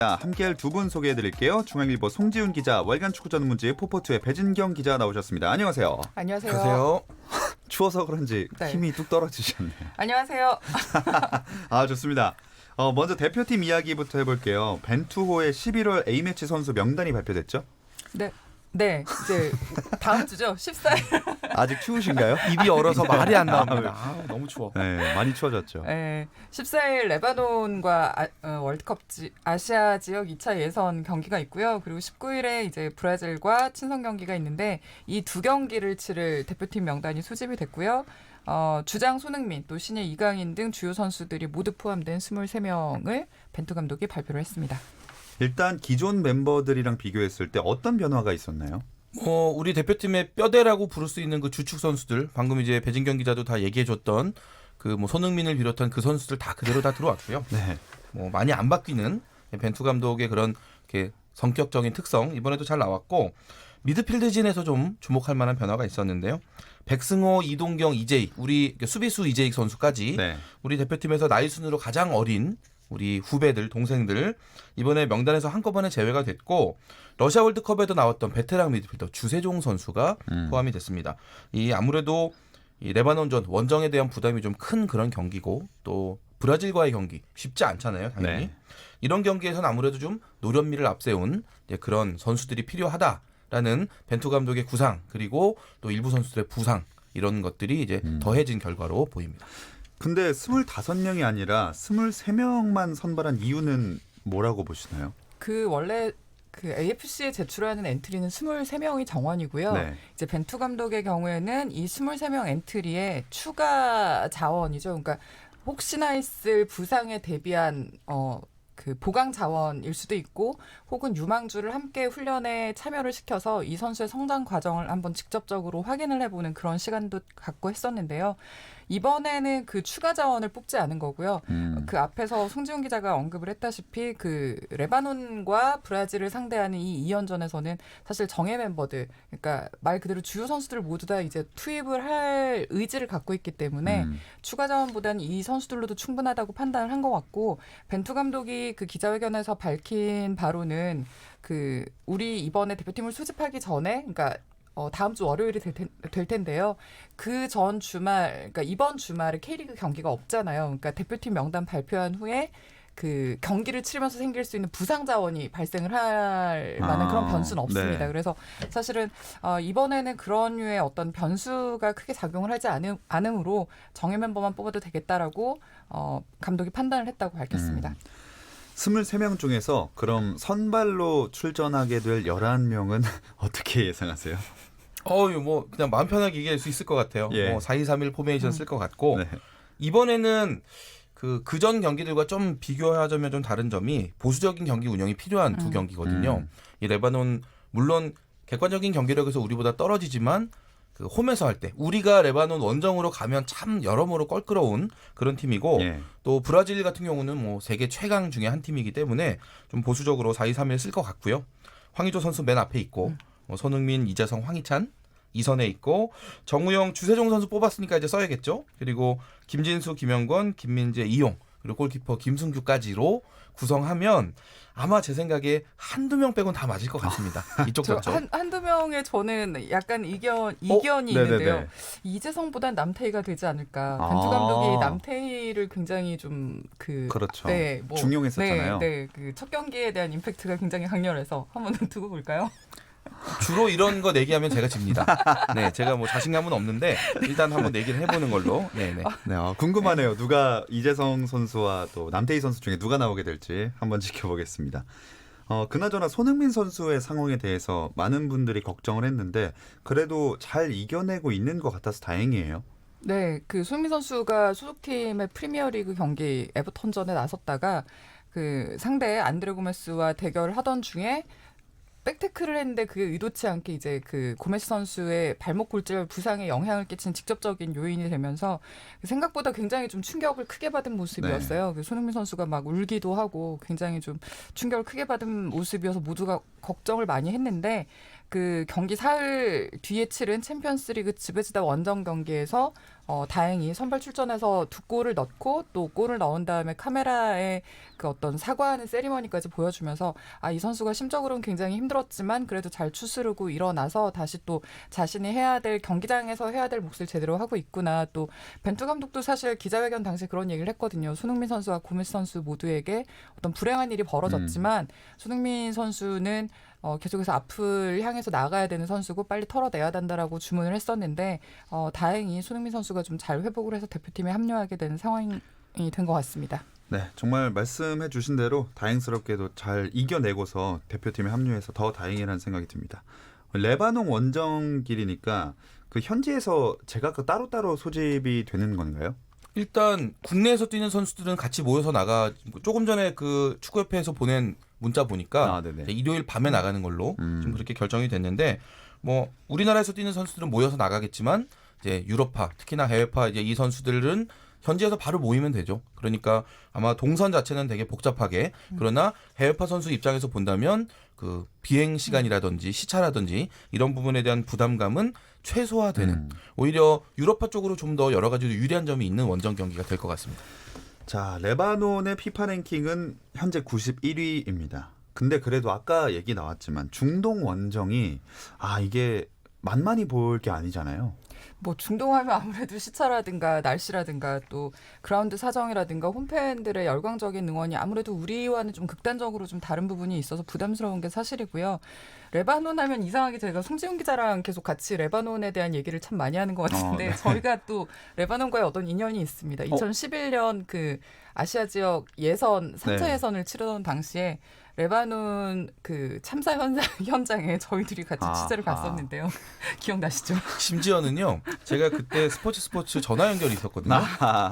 함께할 두 분 소개해드릴게요. 중앙일보 송지훈 기자, 월간 축구 전문지 포포투의 배진경 기자 나오셨습니다. 안녕하세요. 안녕하세요. 안녕하세요. 추워서 그런지 네. 힘이 뚝 떨어지셨네요. 안녕하세요. 아, 좋습니다. 먼저 대표팀 이야기부터 해볼게요. 벤투호의 11월 A매치 선수 명단이 발표됐죠? 네, 이제 다음 주죠. 14일. 아직 추우신가요? 입이 얼어서 말이 안 나옵니다. 너무 추워. 네, 많이 추워졌죠. 네, 14일 레바논과 월드컵 아시아 지역 2차 예선 경기가 있고요. 그리고 19일에 이제 브라질과 친선 경기가 있는데 이 두 경기를 치를 대표팀 명단이 소집이 됐고요. 주장 손흥민, 또 신예 이강인 등 주요 선수들이 모두 포함된 23명을 벤투 감독이 발표를 했습니다. 일단 기존 멤버들이랑 비교했을 때 어떤 변화가 있었나요? 우리 대표팀의 뼈대라고 부를 수 있는 그 주축 선수들, 방금 이제 배진경 기자도 다 얘기해줬던 그 뭐 손흥민을 비롯한 그 선수들 다 그대로 다 들어왔고요. 네. 뭐 많이 안 바뀌는 벤투 감독의 그런 이렇게 성격적인 특성 이번에도 잘 나왔고, 미드필드진에서 좀 주목할 만한 변화가 있었는데요. 백승호, 이동경, 이재익, 우리 수비수 이재익 선수까지 네. 우리 대표팀에서 나이 순으로 가장 어린 우리 후배들, 동생들 이번에 명단에서 한꺼번에 제외가 됐고, 러시아 월드컵에도 나왔던 베테랑 미드필더 주세종 선수가 포함이 됐습니다. 이 아무래도 이 레바논전 원정에 대한 부담이 좀 큰 그런 경기고, 또 브라질과의 경기 쉽지 않잖아요, 당연히. 네. 이런 경기에서는 아무래도 좀 노련미를 앞세운 그런 선수들이 필요하다라는 벤투 감독의 구상, 그리고 또 일부 선수들의 부상, 이런 것들이 이제 더해진 결과로 보입니다. 근데 25명이 아니라 23명만 선발한 이유는 뭐라고 보시나요? 원래 AFC에 제출하는 엔트리는 23명이 정원이고요. 네. 이제 벤투 감독의 경우에는 이 23명 엔트리에 추가 자원이죠. 그러니까 혹시나 있을 부상에 대비한 그 보강 자원일 수도 있고, 혹은 유망주를 함께 훈련에 참여를 시켜서 이 선수의 성장 과정을 한번 직접적으로 확인을 해보는 그런 시간도 갖고 했었는데요. 이번에는 그 추가 자원을 뽑지 않은 거고요. 그 앞에서 송지훈 기자가 언급을 했다시피 그 레바논과 브라질을 상대하는 이 2연전에서는 사실 정예 멤버들, 그러니까 말 그대로 주요 선수들 모두 다 이제 투입을 할 의지를 갖고 있기 때문에 추가 자원보다는 이 선수들로도 충분하다고 판단을 한 것 같고, 벤투 감독이 그 기자회견에서 밝힌 바로는 그 우리 이번에 대표팀을 수집하기 전에, 그러니까 다음 주 월요일이 될 텐데요. 그 전 주말, 그러니까 이번 주말에 K리그 경기가 없잖아요. 그러니까 대표팀 명단 발표한 후에 그 경기를 치르면서 생길 수 있는 부상 자원이 발생을 할 만한 그런 변수는 없습니다. 네. 그래서 사실은 이번에는 그런 류의 어떤 변수가 크게 작용을 하지 않으므로 정예 멤버만 뽑아도 되겠다라고 감독이 판단을 했다고 밝혔습니다. 23명 중에서 그럼 선발로 출전하게 될 11명은 어떻게 예상하세요? 뭐 그냥 마음 편하게 얘기할 수 있을 것 같아요. 예. 4-2-3-1 포메이션 쓸 것 같고, 네. 이번에는 그전 경기들과 좀 비교하자면 좀 다른 점이 보수적인 경기 운영이 필요한 두 경기거든요. 이 레바논 물론 객관적인 경기력에서 우리보다 떨어지지만 그 홈에서 할 때 우리가 레바논 원정으로 가면 참 여러모로 껄끄러운 그런 팀이고, 예. 또 브라질 같은 경우는 뭐 세계 최강 중에 한 팀이기 때문에 좀 보수적으로 4-2-3-1 쓸 것 같고요. 황의조 선수 맨 앞에 있고, 손흥민, 이재성, 황희찬 이선에 있고, 정우영, 주세종 선수 뽑았으니까 이제 써야겠죠. 그리고 김진수, 김영권, 김민재, 이용, 그리고 골키퍼 김승규까지로 구성하면 아마 제 생각에 한두 명 빼곤 다 맞을 것 같습니다. 이쪽 저쪽. 한두 명의 저는 약간 이견이 네네네. 있는데요. 이재성보단 남태희가 되지 않을까. 벤투 감독이 남태희를 굉장히 좀 그렇죠. 뭐, 중용했었잖아요. 네, 그 첫 경기에 대한 임팩트가 굉장히 강렬해서 한번 두고 볼까요? 주로 이런 거 내기하면 제가 집니다. 네, 제가 뭐 자신감은 없는데 일단 한번 내기를 해보는 걸로. 네네. 네, 궁금하네요. 누가 이재성 선수와 또 남태희 선수 중에 누가 나오게 될지 한번 지켜보겠습니다. 그나저나 손흥민 선수의 상황에 대해서 많은 분들이 걱정을 했는데 그래도 잘 이겨내고 있는 것 같아서 다행이에요. 네, 그 손흥민 선수가 소속팀의 프리미어리그 경기 에버턴전에 나섰다가 그 상대 안드레 고메스와 대결을 하던 중에 백태클을 했는데 그게 의도치 않게 이제 그 고메스 선수의 발목 골절 부상에 영향을 끼친 직접적인 요인이 되면서 생각보다 굉장히 좀 충격을 크게 받은 모습이었어요. 그 손흥민 선수가 막 울기도 하고 굉장히 좀 충격을 크게 받은 모습이어서 모두가 걱정을 많이 했는데, 그 경기 사흘 뒤에 치른 챔피언스리그 지베지다 원정 경기에서 다행히 선발 출전해서 2골을 넣고 또 골을 넣은 다음에 카메라에 그 어떤 사과하는 세리머니까지 보여주면서 이 선수가 심적으로는 굉장히 힘들었지만 그래도 잘 추스르고 일어나서 다시 또 자신이 해야 될 경기장에서 해야 될 몫을 제대로 하고 있구나. 또 벤투 감독도 사실 기자회견 당시에 그런 얘기를 했거든요. 손흥민 선수와 고메스 선수 모두에게 어떤 불행한 일이 벌어졌지만 손흥민 선수는 계속해서 앞을 향해서 나가야 되는 선수고 빨리 털어내야 된다라고 주문을 했었는데 다행히 손흥민 선수가 좀 잘 회복을 해서 대표팀에 합류하게 되는 상황이 된 것 같습니다. 네, 정말 말씀해 주신 대로 다행스럽게도 잘 이겨내고서 대표팀에 합류해서 더 다행이라는 생각이 듭니다. 레바논 원정길이니까 그 현지에서 제각각 따로따로 소집이 되는 건가요? 일단 국내에서 뛰는 선수들은 같이 모여서 나가 조금 전에 그 축구협회에서 보낸 문자 보니까 네네. 일요일 밤에 나가는 걸로 좀 그렇게 결정이 됐는데 뭐 우리나라에서 뛰는 선수들은 모여서 나가겠지만 이제 유럽파 특히나 해외파 이제 이 선수들은 현지에서 바로 모이면 되죠. 그러니까 아마 동선 자체는 되게 복잡하게 그러나 해외파 선수 입장에서 본다면 그 비행 시간이라든지 시차라든지 이런 부분에 대한 부담감은 최소화되는 오히려 유럽파 쪽으로 좀 더 여러 가지로 유리한 점이 있는 원정 경기가 될 것 같습니다. 자, 레바논의 피파 랭킹은 현재 91위입니다. 근데 그래도 아까 얘기 나왔지만 중동 원정이 이게 만만히 볼 게 아니잖아요. 뭐 중동하면 아무래도 시차라든가 날씨라든가 또 그라운드 사정이라든가 홈팬들의 열광적인 응원이 아무래도 우리와는 좀 극단적으로 좀 다른 부분이 있어서 부담스러운 게 사실이고요. 레바논 하면 이상하게 저희가 송지훈 기자랑 계속 같이 레바논에 대한 얘기를 참 많이 하는 것 같은데 네. 저희가 또 레바논과의 어떤 인연이 있습니다. 2011년 그 아시아 지역 예선 3차 네. 예선을 치르던 당시에 레바논 그 참사 현장에 저희들이 같이 취재를 갔었는데요. 기억나시죠? 심지어는요. 제가 그때 스포츠 전화 연결이 있었거든요.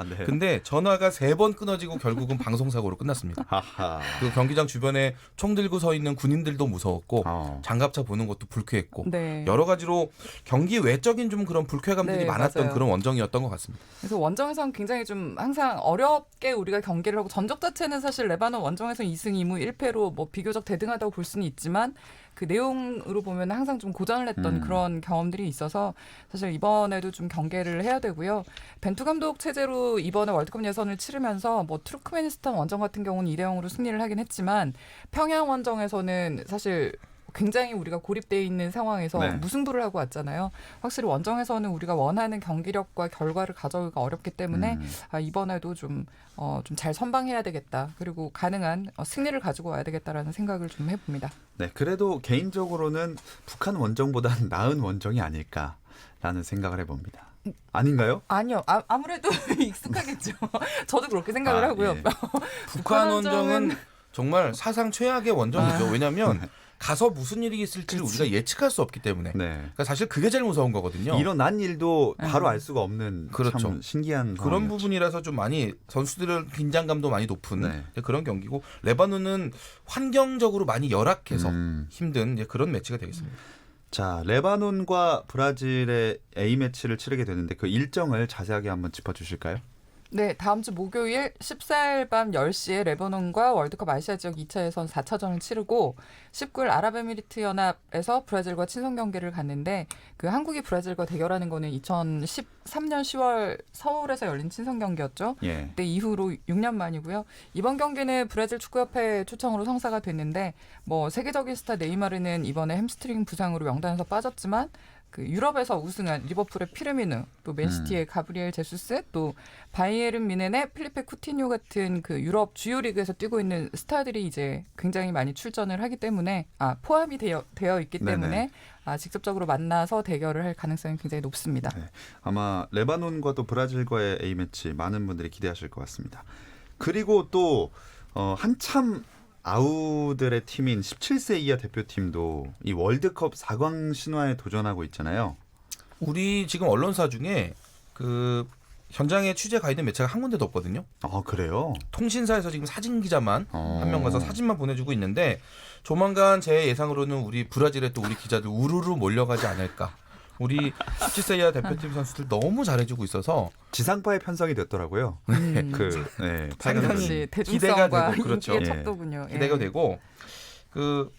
네. 근데 전화가 3번 끊어지고 결국은 방송사고로 끝났습니다. 하하. 그 경기장 주변에 총 들고 서 있는 군인들도 무서웠고 장갑차 보는 것도 불쾌했고 네. 여러 가지로 경기 외적인 좀 그런 불쾌감들이 네, 많았던 맞아요. 그런 원정이었던 것 같습니다. 그래서 원정에서는 굉장히 좀 항상 어렵게 우리가 경기를 하고 전적 자체는 사실 레바논 원정에서 2승 2무 1패로 뭐 비교적 대등하다고 볼 수는 있지만 그 내용으로 보면 항상 좀 고전을 했던 그런 경험들이 있어서 사실 이번에도 좀 경계를 해야 되고요. 벤투 감독 체제로 이번에 월드컵 예선을 치르면서 뭐 투르크메니스탄 원정 같은 경우는 2대0으로 승리를 하긴 했지만 평양 원정에서는 사실 굉장히 우리가 고립되어 있는 상황에서 네. 무승부를 하고 왔잖아요. 확실히 원정에서는 우리가 원하는 경기력과 결과를 가져오기가 어렵기 때문에 이번에도 좀 잘 선방해야 되겠다. 그리고 가능한 승리를 가지고 와야 되겠다라는 생각을 좀 해봅니다. 네, 그래도 개인적으로는 북한 원정보다는 나은 원정이 아닐까라는 생각을 해봅니다. 아닌가요? 아니요. 아무래도 익숙하겠죠. 저도 그렇게 생각을 하고요. 예. 북한 원정은 정말 사상 최악의 원정이죠. 왜냐하면 가서 무슨 일이 있을지를 우리가 예측할 수 없기 때문에. 네. 그러니까 사실 그게 제일 무서운 거거든요. 일어난 일도 바로 알 수가 없는 그렇죠. 참 신기한 그런 상황이었죠. 부분이라서 좀 많이 선수들의 긴장감도 많이 높은 네. 그런 경기고 레바논은 환경적으로 많이 열악해서 음. 힘든 이제 그런 매치가 되겠습니다. 자, 레바논과 브라질의 A매치를 치르게 되는데 그 일정을 자세하게 한번 짚어주실까요? 네, 다음 주 목요일 14일 밤 10시에 레바논과 월드컵 아시아 지역 2차 예선 4차전을 치르고 19일 아랍에미리트 연합에서 브라질과 친선 경기를 갔는데 그 한국이 브라질과 대결하는 거는 2013년 10월 서울에서 열린 친선 경기였죠. 예. 그때 이후로 6년 만이고요. 이번 경기는 브라질 축구협회 초청으로 성사가 됐는데 뭐 세계적인 스타 네이마르는 이번에 햄스트링 부상으로 명단에서 빠졌지만 그 유럽에서 우승한 리버풀의 피르미누, 또 맨시티의 가브리엘 제수스, 또 바이에른 뮌헨의 필리페 쿠티뉴 같은 그 유럽 주요 리그에서 뛰고 있는 스타들이 이제 굉장히 많이 출전을 하기 때문에 포함이 되어 있기 때문에 직접적으로 만나서 대결을 할 가능성이 굉장히 높습니다. 네. 아마 레바논과 또 브라질과의 A매치 많은 분들이 기대하실 것 같습니다. 그리고 또 한참 아우들의 팀인 17세 이하 대표팀도 이 월드컵 4강 신화에 도전하고 있잖아요. 우리 지금 언론사 중에 그 현장에 취재 가 있는 매체가 한 군데도 없거든요. 아, 그래요? 통신사에서 지금 사진 기자만 한 명 가서 사진만 보내주고 있는데 조만간 제 예상으로는 우리 브라질에 또 우리 기자들 우르르 몰려가지 않을까. 우리 17세 이하 대표팀 선수들 너무 잘해주고 있어서 지상파에 편성이 됐더라고요. 상당히 역시 기대가 대중성과 되고, 그렇죠. 인기의 예. 척도군요. 기대가 되고 그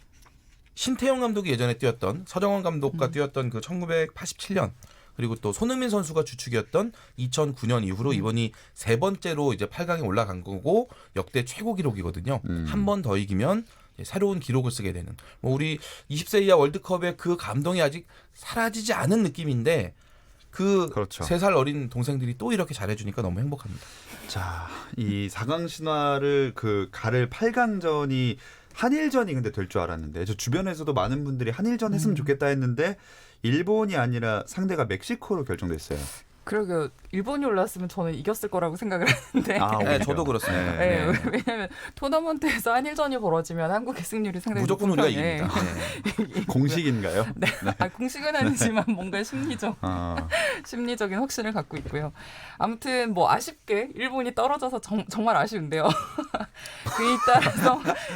신태용 감독이 예전에 뛰었던 서정원 감독과 뛰었던 그 1987년 그리고 또 손흥민 선수가 주축이었던 2009년 이후로 이번이 세 번째로 이제 8강에 올라간 거고 역대 최고 기록이거든요. 한 번 더 이기면 새로운 기록을 쓰게 되는. 뭐 우리 20세 이하 월드컵의 그 감동이 아직 사라지지 않은 느낌인데 그 그렇죠. 3살 어린 동생들이 또 이렇게 잘해주니까 너무 행복합니다. 자, 이 4강 신화를 가를 8강전이 한일전이 근데 될 줄 알았는데 저 주변에서도 많은 분들이 한일전 했으면 좋겠다 했는데 일본이 아니라 상대가 멕시코로 결정됐어요. 그러게요. 일본이 올랐으면 저는 이겼을 거라고 생각을 했는데. 아, 네, 오히려. 저도 그렇습니다. 네, 네. 왜냐하면 토너먼트에서 한일전이 벌어지면 한국의 승률이 상당히 무조건 우리가 높은 편에. 이깁니다. 네. 공식인가요? 네. 아, 공식은 아니지만 뭔가 심리적인 확신을 갖고 있고요. 아무튼 뭐 아쉽게 일본이 떨어져서 정말 아쉬운데요.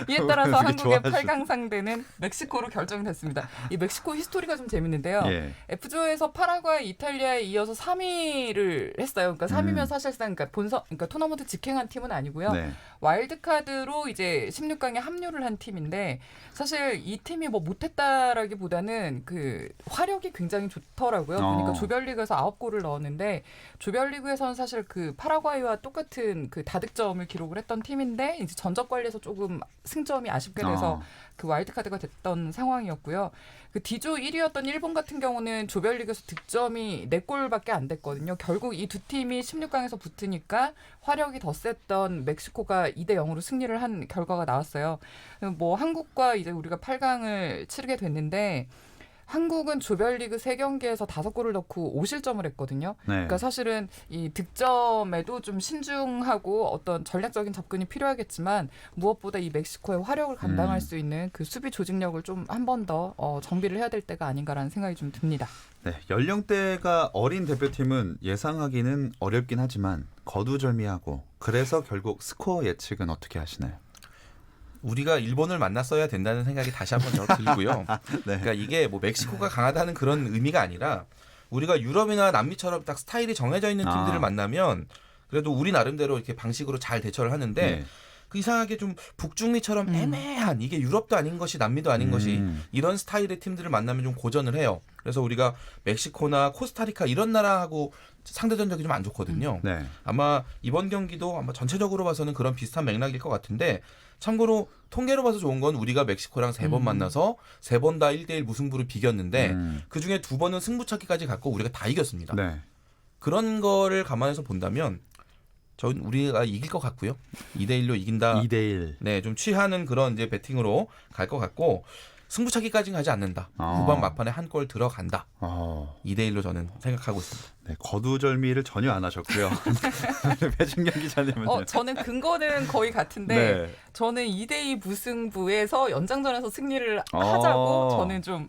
이에 따라서 한국의 좋아하시네. 8강 상대는 멕시코로 결정됐습니다. 이 멕시코 히스토리가 좀 재밌는데요. 예. F조에서 파라과이, 이탈리아에 이어서 3위를 했어요. 그러니까 3위면 사실상 그러니까 토너먼트 직행한 팀은 아니고요. 네. 와일드카드로 이제 16강에 합류를 한 팀인데 사실 이 팀이 뭐 못했다라기보다는 그 화력이 굉장히 좋더라고요. 그러니까 조별리그에서 9골을 넣었는데 조별리그에서는 사실 그 파라과이와 똑같은 그 다득점을 기록을 했던 팀인데 이제 전적 관리에서 조금 승점이 아쉽게 돼서 그 와일드카드가 됐던 상황이었고요. 그 D조 1위였던 일본 같은 경우는 조별리그에서 득점이 4골밖에 안 됐거든요. 결국 이 두 팀이 16강에서 붙으니까 화력이 더 셌던 멕시코가 2대0으로 승리를 한 결과가 나왔어요. 뭐 한국과 이제 우리가 8강을 치르게 됐는데 한국은 조별리그 3경기에서 5골을 넣고 5실점을 했거든요. 네. 그러니까 사실은 이 득점에도 좀 신중하고 어떤 전략적인 접근이 필요하겠지만 무엇보다 이 멕시코의 화력을 감당할 수 있는 그 수비 조직력을 좀 한 번 더 정비를 해야 될 때가 아닌가라는 생각이 좀 듭니다. 네, 연령대가 어린 대표팀은 예상하기는 어렵긴 하지만 거두절미하고 그래서 결국 스코어 예측은 어떻게 하시나요? 우리가 일본을 만났어야 된다는 생각이 다시 한번 더 들고요. 네. 그러니까 이게 뭐 멕시코가 강하다는 그런 의미가 아니라 우리가 유럽이나 남미처럼 딱 스타일이 정해져 있는 팀들을 만나면 그래도 우리 나름대로 이렇게 방식으로 잘 대처를 하는데 네. 그 이상하게 좀 북중미처럼 애매한 이게 유럽도 아닌 것이 남미도 아닌 것이 이런 스타일의 팀들을 만나면 좀 고전을 해요. 그래서 우리가 멕시코나 코스타리카 이런 나라하고 상대 전적이 좀 안 좋거든요. 네. 아마 이번 경기도 아마 전체적으로 봐서는 그런 비슷한 맥락일 것 같은데 참고로 통계로 봐서 좋은 건 우리가 멕시코랑 3번 만나서 3번 다 1대1 무승부를 비겼는데 그중에 2번은 승부차기까지 갔고 우리가 다 이겼습니다. 네. 그런 거를 감안해서 본다면 전 우리가 이길 것 같고요. 2대1로 이긴다. 2대1. 네, 좀 취하는 그런 이제 배팅으로 갈 것 같고 승부차기까지는 가지 않는다. 후반 막판에 한 골 들어간다. 2대1로 저는 생각하고 있습니다. 네, 거두절미를 전혀 안 하셨고요. 배진경 기자님은 저는 근거는 거의 같은데 네. 저는 2대2 무승부에서 연장전에서 승리를 하자고 저는 좀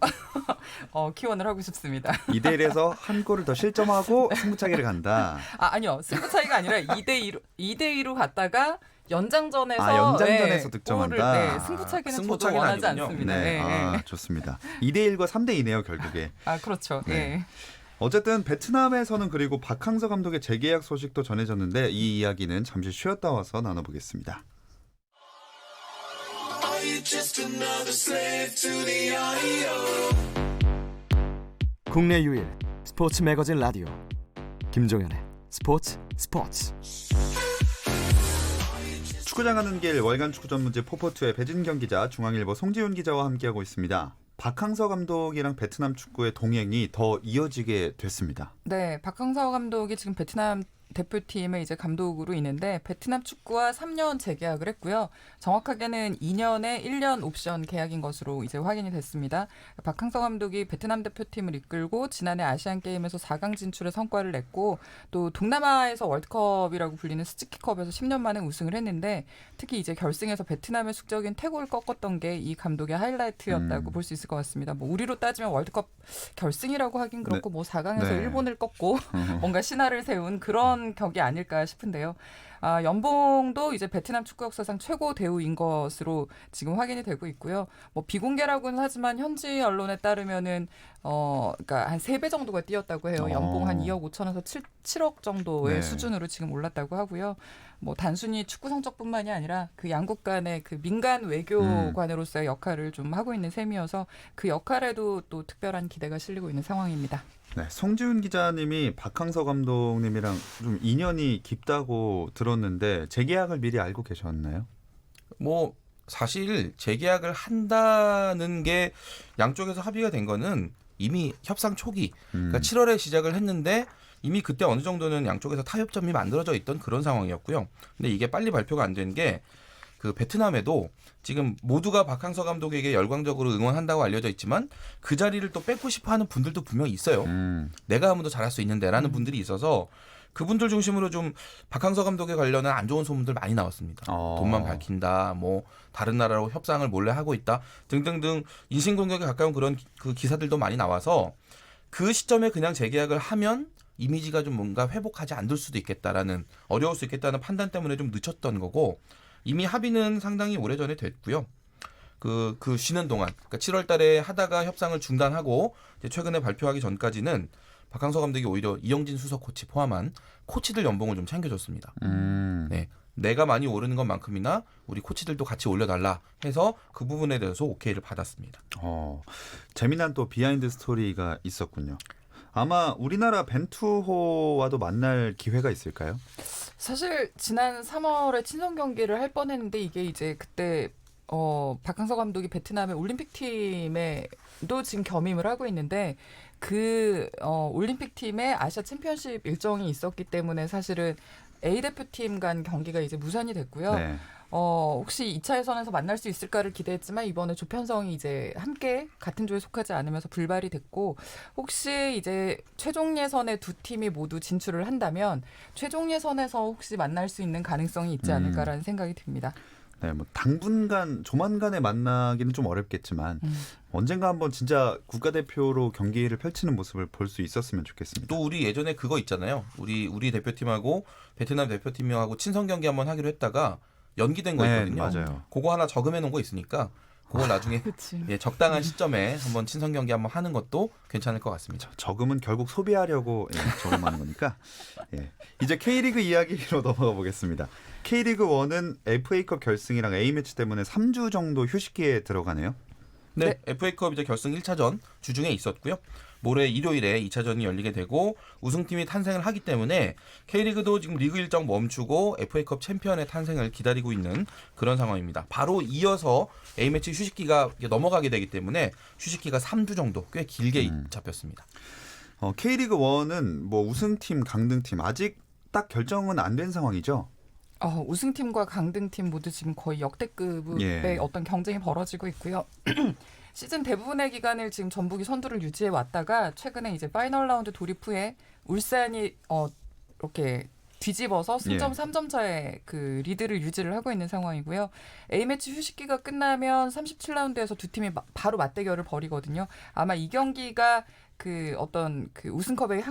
기원을 하고 싶습니다. 2대1에서 한 골을 더 실점하고 승부차기를 간다. 아니요. 승부차기가 아니라 2대2로 갔다가 연장전에서 연장전에서 득점한다. 골을, 승부차기는 저도 승부차기는 원하지 아니군요. 않습니다. 네. 좋습니다. 2대1과 3대2네요, 결국에. 그렇죠. 네. 어쨌든 베트남에서는 그리고 박항서 감독의 재계약 소식도 전해졌는데 이 이야기는 잠시 쉬었다 와서 나눠보겠습니다. 국내 유일 스포츠 매거진 라디오 김종현의 스포츠. 축구장 가는 길 월간 축구 전문지 포포투의 배진경 기자, 중앙일보 송지훈 기자와 함께하고 있습니다. 박항서 감독이랑 베트남 축구의 동행이 더 이어지게 됐습니다. 네, 박항서 감독이 지금 베트남 대표팀의 이제 감독으로 있는데 베트남 축구와 3년 재계약을 했고요. 정확하게는 2년에 1년 옵션 계약인 것으로 이제 확인이 됐습니다. 박항서 감독이 베트남 대표팀을 이끌고 지난해 아시안 게임에서 4강 진출의 성과를 냈고 또 동남아에서 월드컵이라고 불리는 스즈키컵에서 10년 만에 우승을 했는데 특히 이제 결승에서 베트남의 숙적인 태국을 꺾었던 게 이 감독의 하이라이트였다고 볼 수 있을 것 같습니다. 뭐 우리로 따지면 월드컵 결승이라고 하긴 그렇고 뭐 4강에서 네. 일본을 꺾고 뭔가 신화를 세운 그런 그런 격이 아닐까 싶은데요. 연봉도 이제 베트남 축구 역사상 최고 대우인 것으로 지금 확인이 되고 있고요. 뭐 비공개라고는 하지만 현지 언론에 따르면은 그러니까 한 3배 정도가 뛰었다고 해요. 연봉 한 2억 5천에서 7억 정도의 네. 수준으로 지금 올랐다고 하고요. 뭐 단순히 축구 성적뿐만이 아니라 그 양국 간의 그 민간 외교관으로서의 역할을 좀 하고 있는 셈이어서 그 역할에도 또 특별한 기대가 실리고 있는 상황입니다. 네, 송지훈 기자님이 박항서 감독님이랑 좀 인연이 깊다고 들었는데 재계약을 미리 알고 계셨나요? 뭐 사실 재계약을 한다는 게 양쪽에서 합의가 된 거는 이미 협상 초기, 그러니까 7월에 시작을 했는데 이미 그때 어느 정도는 양쪽에서 타협점이 만들어져 있던 그런 상황이었고요. 근데 이게 빨리 발표가 안 된 게 그 베트남에도 지금 모두가 박항서 감독에게 열광적으로 응원한다고 알려져 있지만 그 자리를 또 뺏고 싶어하는 분들도 분명히 있어요. 내가 하면 더 잘할 수 있는데라는 분들이 있어서 그분들 중심으로 좀 박항서 감독에 관련한 안 좋은 소문들 많이 나왔습니다. 돈만 밝힌다, 뭐 다른 나라로 협상을 몰래 하고 있다 등등등 인신공격에 가까운 그런 그 기사들도 많이 나와서 그 시점에 그냥 재계약을 하면 이미지가 좀 뭔가 회복하지 않을 수도 있겠다라는 어려울 수 있겠다는 판단 때문에 좀 늦췄던 거고 이미 합의는 상당히 오래전에 됐고요. 그 쉬는 동안 그러니까 7월 달에 하다가 협상을 중단하고 이제 최근에 발표하기 전까지는 박항서 감독이 오히려 이영진 수석 코치 포함한 코치들 연봉을 좀 챙겨줬습니다. 네, 내가 많이 오르는 것만큼이나 우리 코치들도 같이 올려달라 해서 그 부분에 대해서 오케이를 받았습니다. 재미난 또 비하인드 스토리가 있었군요. 아마 우리나라 벤투호와도 만날 기회가 있을까요? 사실 지난 3월에 친선 경기를 할 뻔했는데 이게 이제 그때 박항서 감독이 베트남의 올림픽 팀에도 지금 겸임을 하고 있는데 그 올림픽 팀의 아시아 챔피언십 일정이 있었기 때문에 사실은 A 대표팀 간 경기가 이제 무산이 됐고요. 네. 혹시 2차 예선에서 만날 수 있을까를 기대했지만 이번에 조편성이 이제 함께 같은 조에 속하지 않으면서 불발이 됐고 혹시 이제 최종 예선에 두 팀이 모두 진출을 한다면 최종 예선에서 혹시 만날 수 있는 가능성이 있지 않을까라는 생각이 듭니다. 네, 뭐 당분간 조만간에 만나기는 좀 어렵겠지만 언젠가 한번 진짜 국가대표로 경기를 펼치는 모습을 볼 수 있었으면 좋겠습니다. 또 우리 예전에 그거 있잖아요. 우리 대표팀하고 베트남 대표팀하고 친선 경기 한번 하기로 했다가 연기된 거 네, 있거든요. 맞아요. 그거 하나 저금해 놓은 거 있으니까 그걸 나중에 그치. 적당한 시점에 한번 친선 경기 한번 하는 것도 괜찮을 것 같습니다. 저금은 결국 소비하려고 저금하는 거니까. 이제 K리그 이야기로 넘어가 보겠습니다. K리그 1은 FA컵 결승이랑 A매치 때문에 3주 정도 휴식기에 들어가네요. 네, FA컵 이제 결승 1차전 주중에 있었고요. 모레 일요일에 2차전이 열리게 되고 우승팀이 탄생을 하기 때문에 K리그도 지금 리그 일정 멈추고 FA컵 챔피언의 탄생을 기다리고 있는 그런 상황입니다. 바로 이어서 A매치 휴식기가 넘어가게 되기 때문에 휴식기가 3주 정도 꽤 길게 잡혔습니다. K리그 1은 뭐 우승팀, 강등팀 아직 딱 결정은 안 된 상황이죠. 우승팀과 강등팀 모두 지금 거의 역대급의 어떤 경쟁이 벌어지고 있고요. 시즌 대부분의 기간을 지금 전북이 선두를 유지해 왔다가 최근에 이제 파이널 라운드 돌입 후에 울산이 이렇게 뒤집어서 승점 3점 차의 그 리드를 유지를 하고 있는 상황이고요. A매치 휴식기가 끝나면 37라운드에서 두 팀이 바로 맞대결을 벌이거든요. 아마 이 경기가 그 어떤 그 우승컵의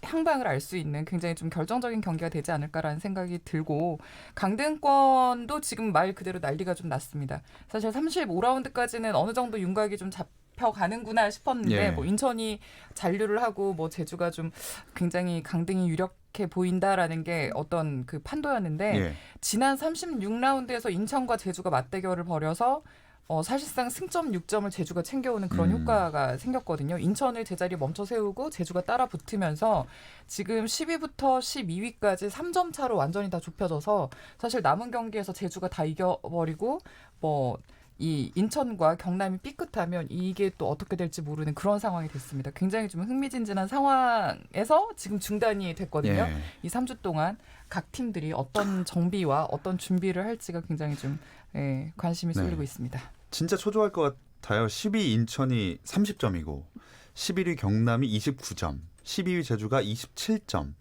향방을 알 수 있는 굉장히 좀 결정적인 경기가 되지 않을까라는 생각이 들고 강등권도 지금 말 그대로 난리가 좀 났습니다. 사실 35라운드까지는 어느 정도 윤곽이 좀 잡혀가는구나 싶었는데 뭐 인천이 잔류를 하고 뭐 제주가 좀 굉장히 강등이 유력해 보인다라는 게 어떤 그 판도였는데 지난 36라운드에서 인천과 제주가 맞대결을 벌여서 사실상 승점 6점을 제주가 챙겨오는 그런 효과가 생겼거든요. 인천을 제자리에 멈춰 세우고 제주가 따라 붙으면서 지금 10위부터 12위까지 3점 차로 완전히 다 좁혀져서 사실 남은 경기에서 제주가 다 이겨버리고 이 인천과 경남이 삐끗하면 이게 또 어떻게 될지 모르는 그런 상황이 됐습니다. 굉장히 좀 흥미진진한 상황에서 지금 중단이 됐거든요. 이 3주 동안 각 팀들이 어떤 정비와 어떤 준비를 할지가 굉장히 좀 관심이 쏠리고 있습니다. 진짜 초조할 것 같아요. 10위 인천이 30점이고 11위 경남이 29점, 12위 제주가 27점.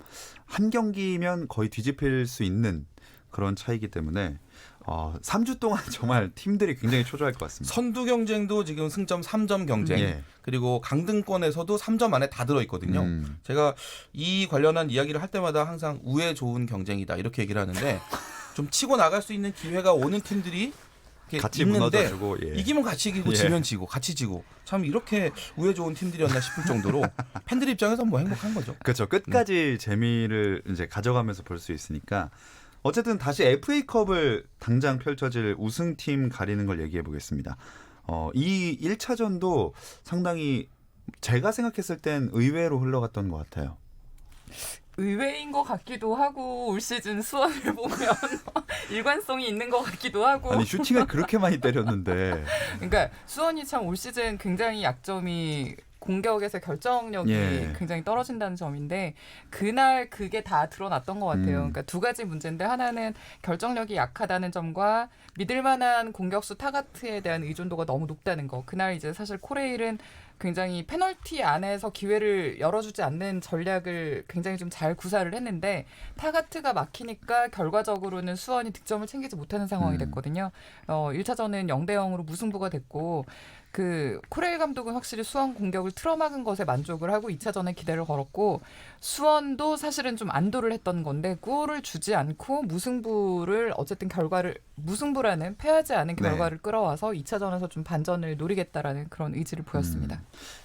한 경기면 거의 뒤집힐 수 있는 그런 차이기 때문에 3주 동안 정말 팀들이 굉장히 초조할 것 같습니다. 선두 경쟁도 지금 승점 3점 경쟁, 예. 그리고 강등권에서도 3점 안에 다 들어있거든요. 제가 이 관련한 이야기를 할 때마다 항상 우애 좋은 경쟁이다 이렇게 얘기를 하는데 좀 치고 나갈 수 있는 기회가 오는 팀들이 이렇게 같이 있는데 무너져주고 예. 이기면 같이 이기고 예. 지면 지고 같이 지고 참 이렇게 우애 좋은 팀들이었나 싶을 정도로 팬들 입장에서 뭐 행복한 거죠. 그렇죠. 끝까지 재미를 이제 가져가면서 볼 수 있으니까 어쨌든 다시 FA컵을 당장 펼쳐질 우승팀 가리는 걸 얘기해 보겠습니다. 이 1차전도 상당히 제가 생각했을 땐 의외로 흘러갔던 것 같아요. 의외인 것 같기도 하고 올 시즌 수원을 보면 일관성이 있는 것 같기도 하고. 아니 슈팅을 그렇게 많이 때렸는데 그러니까 수원이 참 올 시즌 굉장히 약점이 공격에서 결정력이 예. 굉장히 떨어진다는 점인데 그날 그게 다 드러났던 것 같아요. 그러니까 두 가지 문제인데 하나는 결정력이 약하다는 점과 믿을 만한 공격수 타가트에 대한 의존도가 너무 높다는 거. 그날 이제 사실 코레일은 굉장히 페널티 안에서 기회를 열어주지 않는 전략을 굉장히 좀 잘 구사를 했는데 타가트가 막히니까 결과적으로는 수원이 득점을 챙기지 못하는 상황이 됐거든요. 1차전은 0대0으로 무승부가 됐고 그 코레일 감독은 확실히 수원 공격을 틀어막은 것에 만족을 하고 2차전에 기대를 걸었고 수원도 사실은 좀 안도를 했던 건데 골을 주지 않고 무승부를 어쨌든 무승부라는 패하지 않은 결과를 끌어와서 2차전에서 좀 반전을 노리겠다라는 그런 의지를 보였습니다.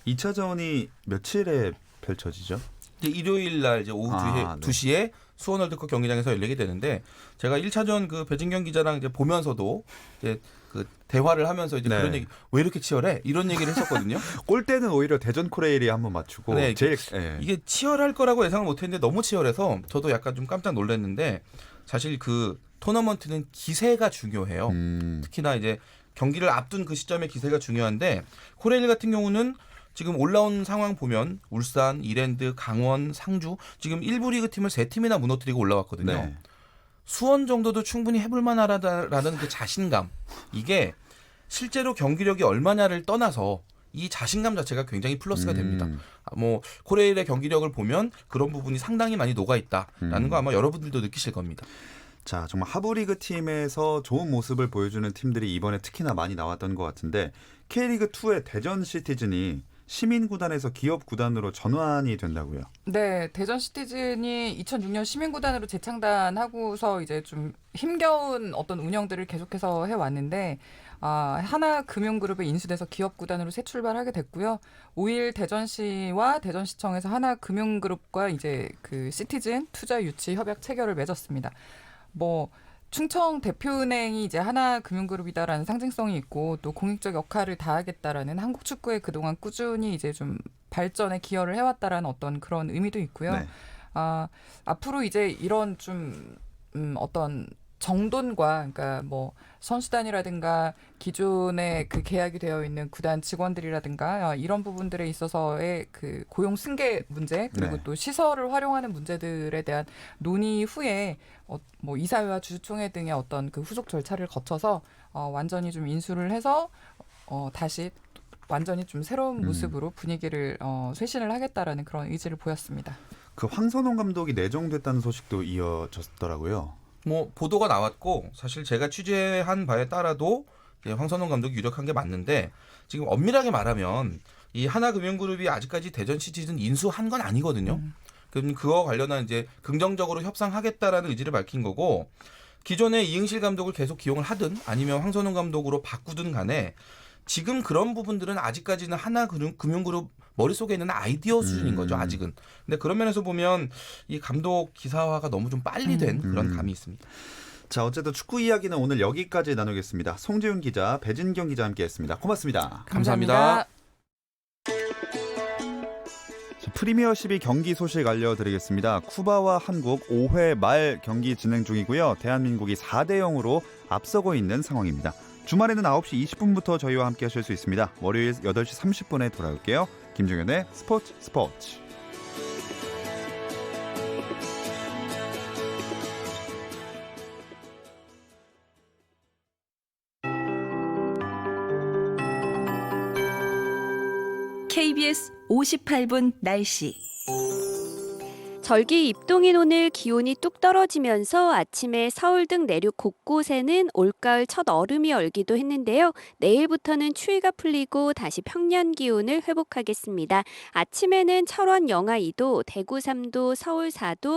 2차전이 며칠에 펼쳐지죠? 이제 일요일 날 이제 오후 네. 2시에 수원 월드컵 경기장에서 열리게 되는데 제가 1차전 그 배진경 기자랑 이제 보면서도 이제 그 대화를 하면서 이제 네. 그런 얘기 왜 이렇게 치열해? 이런 얘기를 했었거든요. 골대는 오히려 대전 코레일이 한번 맞추고 네, 제일 이게 치열할 거라고 예상을 못했는데 너무 치열해서 저도 약간 좀 깜짝 놀랐는데 사실 그 토너먼트는 기세가 중요해요. 특히나 이제 경기를 앞둔 그 시점에 기세가 중요한데 코레일 같은 경우는 지금 올라온 상황 보면 울산, 이랜드, 강원, 상주 지금 1부 리그 팀을 3팀이나 무너뜨리고 올라왔거든요. 네. 수원 정도도 충분히 해볼 만하다라는 그 자신감 이게 실제로 경기력이 얼마냐를 떠나서 이 자신감 자체가 굉장히 플러스가 됩니다. 뭐 코레일의 경기력을 보면 그런 부분이 상당히 많이 녹아 있다라는 거 아마 여러분들도 느끼실 겁니다. 자, 정말 하부리그 팀에서 좋은 모습을 보여주는 팀들이 이번에 특히나 많이 나왔던 것 같은데 K리그 2의 대전 시티즌이 시민구단에서 기업구단으로 전환이 된다고요? 네, 대전 시티즌이 2006년 시민구단으로 재창단하고서 이제 좀 힘겨운 어떤 운영들을 계속해서 해왔는데 하나금융그룹에 인수돼서 기업구단으로 새 출발하게 됐고요. 5일 대전시와 대전시청에서 하나금융그룹과 이제 그 시티즌 투자 유치 협약 체결을 맺었습니다. 뭐 충청 대표은행이 이제 하나금융그룹이다라는 상징성이 있고 또 공익적 역할을 다하겠다라는 한국 축구에 그동안 꾸준히 이제 좀 발전에 기여를 해왔다라는 어떤 그런 의미도 있고요. 네. 앞으로 이제 이런 좀 어떤 정돈과 그러니까 뭐 선수단이라든가 기존에 그 계약이 되어 있는 구단 직원들이라든가 이런 부분들에 있어서의 그 고용 승계 문제 그리고 네. 또 시설을 활용하는 문제들에 대한 논의 후에 뭐 이사회와 주주총회 등의 어떤 그 후속 절차를 거쳐서 완전히 좀 인수를 해서 다시 완전히 좀 새로운 모습으로 분위기를 쇄신을 하겠다라는 그런 의지를 보였습니다. 그 황선홍 감독이 내정됐다는 소식도 이어졌더라고요. 뭐 보도가 나왔고 사실 제가 취재한 바에 따라도 이제 황선홍 감독이 유력한 게 맞는데 지금 엄밀하게 말하면 이 하나금융그룹이 아직까지 대전 시티즌 인수한 건 아니거든요. 그럼 그와 관련한 이제 긍정적으로 협상하겠다라는 의지를 밝힌 거고 기존의 이응실 감독을 계속 기용을 하든 아니면 황선홍 감독으로 바꾸든 간에 지금 그런 부분들은 아직까지는 하나금융그룹 머릿속에 있는 아이디어 수준인 거죠, 아직은. 근데 그런 면에서 보면 이 감독 기사화가 너무 좀 빨리 된 그런 감이 있습니다. 자, 어쨌든 축구 이야기는 오늘 여기까지 나누겠습니다. 송지훈 기자, 배진경 기자 함께했습니다. 고맙습니다. 감사합니다. 프리미어 12 경기 소식 알려드리겠습니다. 쿠바와 한국 5회 말 경기 진행 중이고요. 대한민국이 4대0으로 앞서고 있는 상황입니다. 주말에는 9시 20분부터 저희와 함께 하실 수 있습니다. 월요일 8시 30분에 돌아올게요. 김종현의 스포츠. KBS 58분 날씨. 절기 입동인 오늘 기온이 뚝 떨어지면서 아침에 서울 등 내륙 곳곳에는 올가을 첫 얼음이 얼기도 했는데요. 내일부터는 추위가 풀리고 다시 평년 기온을 회복하겠습니다. 아침에는 철원 영하 2도, 대구 3도, 서울 4도,